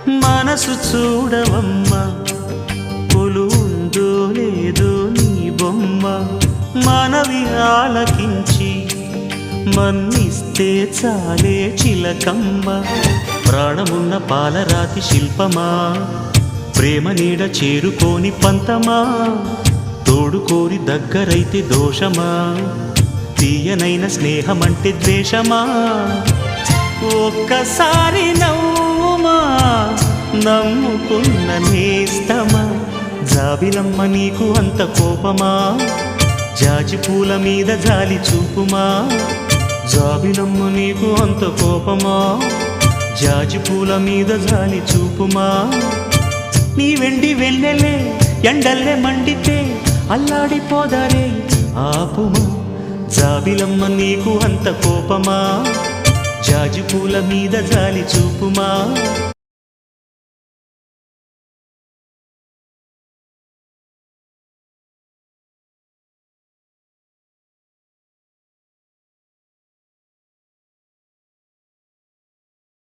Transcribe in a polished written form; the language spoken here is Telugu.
మనసు చూడవమ్మా, కొలువుందో లేదో నీ బొమ్మ. మనవి ఆలకించి మన్నిస్తే చాలే చిలకమ్మ. ప్రాణమున్న పాలరాతి శిల్పమా, ప్రేమ నీడ చేరుకోని పంతమా. తోడుకోరి దగ్గరైతే దోషమా, తీయనైన స్నేహమంటే ద్వేషమా. ఒక్కసారి నవ్వుమా, నమ్ముకున్న నేస్తమా. జాబిలమ్మ నీకు అంత కోపమా, జాజి పూల మీద జాలి చూపుమా. జాబిలమ్మ నీకు అంత కోపమా, జాజి పూల మీద జాలి చూపుమా. నీ వెండి వెన్నెలే ఎండల్లే మండితే అల్లాడిపోదారే ఆపుమా. జాబిలమ్మ నీకు అంత కోపమా, జాజి పూల మీద జాలి చూపుమా.